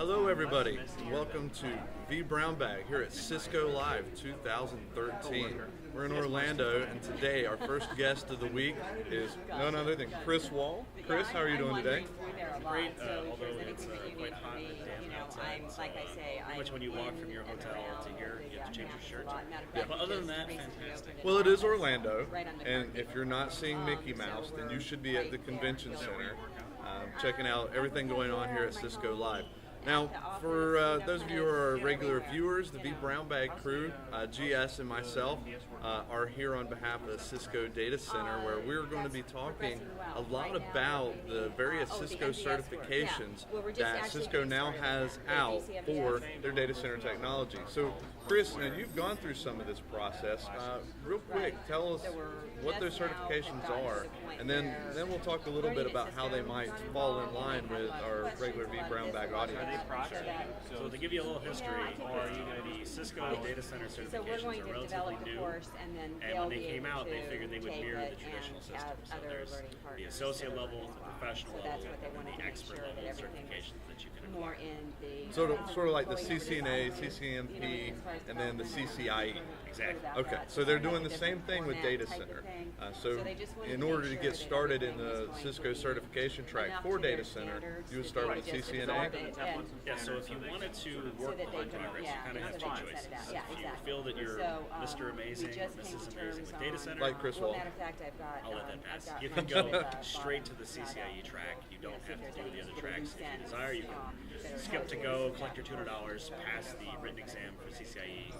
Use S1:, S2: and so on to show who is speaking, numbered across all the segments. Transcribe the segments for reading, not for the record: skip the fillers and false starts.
S1: Hello everybody, welcome to vBrownBag here at Cisco Live 2013. We're in Orlando, and today our first guest of the week is none other than Chris Wahl. Chris, how are you doing today?
S2: Great, although it's quite hot and damp outside, so pretty much when you walk from your hotel to here, you have to change your shirt.
S1: Yeah.
S2: But other than that, fantastic.
S1: Well, it is Orlando, and if you're not seeing Mickey Mouse, then you should be at the convention center checking out everything going on here at Cisco Live. Now, for those of you who are regular viewers, the vBrownBag crew, GS and myself, are here on behalf of the Cisco Datacenter, where we're going to be talking a lot about the various Cisco certifications that Cisco now has out for their data center technology. So, Chris, now you've gone through some of this process. Real quick, tell us what those certifications are, and then we'll talk a little bit about how they might fall in line with our regular vBrownBag audience.
S2: So to give you a little history, the Cisco Data Center certifications are relatively new, and when they came out, they figured they would mirror the traditional system. So there's the associate level, the professional level, and the expert level certifications that you can acquire.
S1: Sort of like the CCNA, CCNP, and then the CCIE.
S2: Exactly.
S1: Okay, so they're doing the same thing with data center. So in order to get started in the Cisco certification track for data center, you would start with the CCNA?
S2: Yeah, so if you wanted to work behind progress, you kind of have two choices. If you feel that you're Mr. Amazing or Mrs. Amazing with data center,
S1: like Chris Wahl,
S2: I'll let that pass. You can go straight to the CCIE track. You don't have to do the other tracks. If you desire, you can skip to go, collect your $200, pass the written exam for CCIE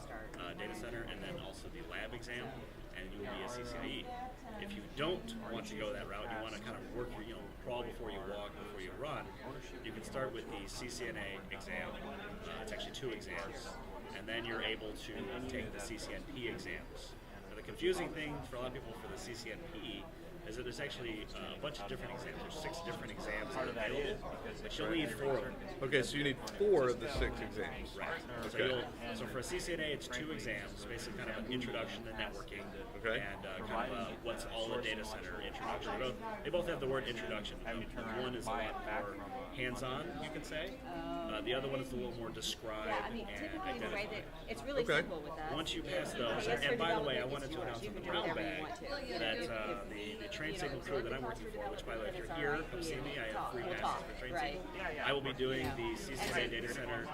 S2: data center, and then also the lab exam, and you will be a CCIE. If you don't want to go that route, you want to kind of work your, crawl before you walk, before you run, you can start with the CCNA exam. It's actually 2 exams, and then you're able to take the CCNP exams. Now, the confusing thing for a lot of people for the CCNP is that there's actually a bunch of different exams. There's 6 different exams that are available, but you'll need 4 of them.
S1: Okay, so you need 4 of the 6 exams.
S2: Right.
S1: Okay.
S2: So for a CCNA, it's 2 exams, basically kind of an introduction to networking,
S1: okay,
S2: and kind of what's all the data center introduction. They both have the word introduction. One is a lot more hands-on, you can say. The other one is a little more describe and identify.
S3: It's really simple with that.
S2: Once you pass those, and by the way, I wanted to announce in the brown bag that the train signal crew that I'm working for, which by the way, if you're here, come see me. I have free passes for train signal. I will be doing the CCNA data center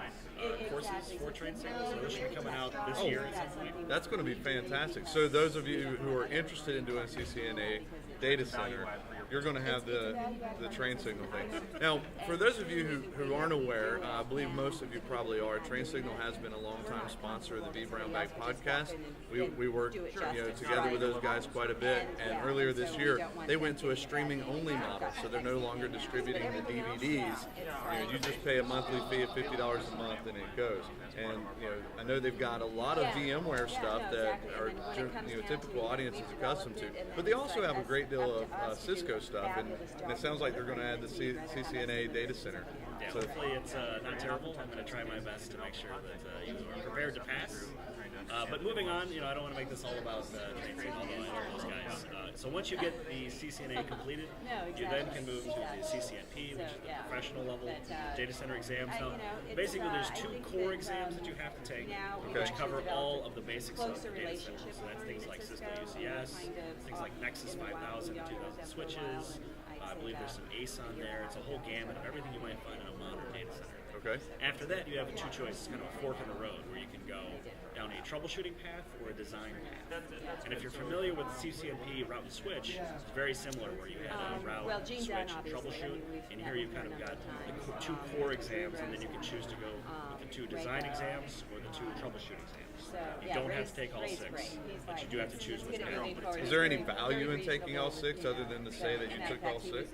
S2: courses for train signal, so those should be coming out this year at some point.
S1: That's going to be fantastic. So those of you who are interested in doing CCNA data center, you're going to have the train signal thing. Now, for those of you who aren't aware, I believe most of you probably are, Train Signal has been a long-time sponsor of the vBrownBag podcast. We work together with those guys quite a bit, and earlier this year, they went to a streaming-only model, so they're no longer distributing the DVDs. You just pay a monthly fee of $50 a month, and it goes. And I know they've got a lot of VMware stuff that our typical audience is accustomed to, but they also have a great deal of Cisco stuff, and it sounds like they're going to add the CCNA data center.
S2: Yeah,
S1: so
S2: hopefully it's not terrible. I'm going to try my best to make sure that you are prepared to pass. But moving on, I don't want to make this all about train signal, although I know those guys. So once you get the CCNA completed, you then can move to the CCNP, which is the professional level data center exams. Now, basically there's 2 core exams that you have to take, which cover all of the basics of the data center. So that's things like Cisco UCS, things like Nexus 5000 and 2000 switches. I believe there's some ACE on there. It's a whole gamut of everything you might find in a modern data center.
S1: Okay.
S2: After that, you have 2 choices, kind of a fork in the road, where you can go down a troubleshooting path or a design path. And if you're familiar with CCNP route and switch, it's very similar, where you had a route, switch, and troubleshoot. And here you've kind of got the 2 core exams, and then you can choose to go with the 2 design exams or the 2 troubleshoot exams. You don't have to take all 6, but you do have to choose which path.
S1: Is there any value in taking all 6 other than to say that you took all 6?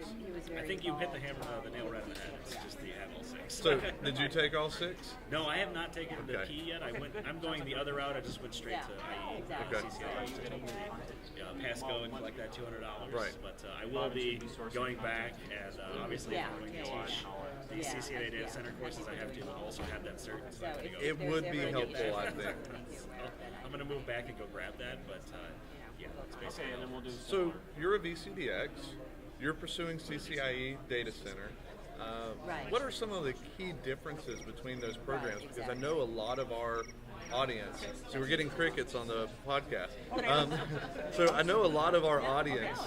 S2: I think you hit the nail right on the head. It's just that you have all 6.
S1: So, did you take all 6?
S2: No, I have not taken the P yet. I'm going the other route. I just went straight to IE, CCNA, to take the pass go and collect that $200.
S1: Right.
S2: But I will be going back, and obviously if I'm going to teach the CCNA data center courses, I have to also have that cert. So
S1: it would be helpful, I think.
S2: I'm going to move back and go grab that, but yeah, that's basically and then we'll do.
S1: So you're a VCDX. You're pursuing CCIE data center. What are some of the key differences between those programs? Because I know a lot of our audience, so we're getting crickets on the podcast. So I know a lot of our audience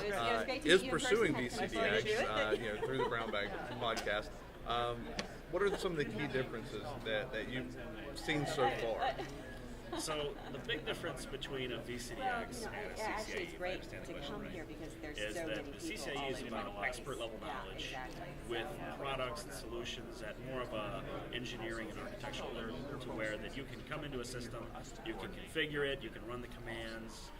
S1: is pursuing VCDX through the BrownBag podcast. What are some of the key differences that you've seen so far?
S2: So the big difference between a VCDX and a CCIE, if I understand the question right, is that the CCIE is about expert level knowledge with products and solutions at more of a engineering and architectural level, to where that you can come into a system, you can configure it, you can run the commands,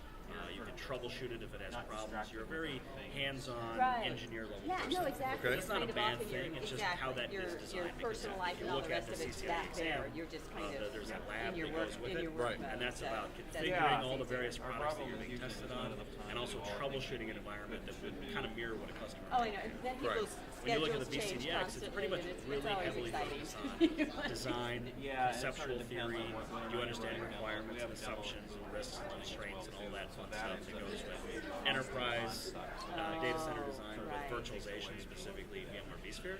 S2: you can troubleshoot it if it has problems. You're a very hands-on engineer level person.
S3: No, exactly.
S2: It's not a bad thing, it's just how that is designed.
S3: Your personal life and all the rest of it's back there. You're just kind of
S2: there's a lab that goes with it, and that's about configuring all the various products that you're being tested on, and also troubleshooting an environment that would kind of mirror what a customer would do.
S3: Then people's
S2: When you look at the VCDX, it's pretty much really heavily focused on design, conceptual theory. You understand requirements and assumptions and risks and constraints and all that fun stuff that goes with enterprise data center design with virtualization, specifically VMware vSphere.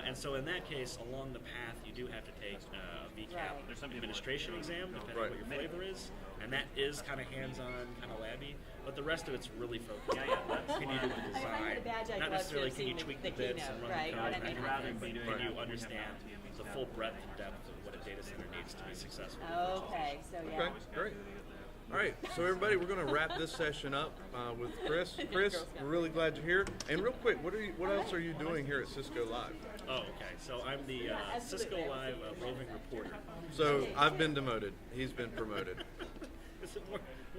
S2: And so in that case, along the path, you do have to take a VCAP administration exam, depending on what your flavor is. And that is kind of hands-on, kind of labby. But the rest of it's really focused. Can you do the design? Not necessarily can you tweak the bits and run the code, that kind of thing, but can you understand the full breadth and depth of what a data center needs to be successful?
S3: Okay, so
S1: Okay, great. All right, so everybody, we're going to wrap this session up with Chris. Chris, we're really glad you're here. And real quick, what else are you doing here at Cisco Live?
S2: Oh, okay. So I'm the Cisco Live roving reporter.
S1: So I've been demoted. He's been promoted.
S2: It's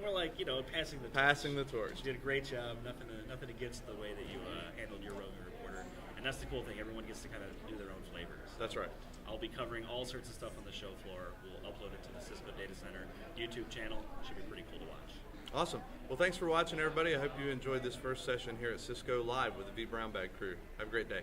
S2: more like, passing the torch.
S1: Passing the torch.
S2: You did a great job. Nothing against the way that you handled your roving reporter. And that's the cool thing. Everyone gets to kind of do their own flavors.
S1: That's right.
S2: I'll be covering all sorts of stuff on the show floor. We'll upload it to the Cisco Datacenter YouTube channel. Should be pretty cool to watch.
S1: Awesome. Well, thanks for watching, everybody. I hope you enjoyed this first session here at Cisco Live with the vBrownBag crew. Have a great day.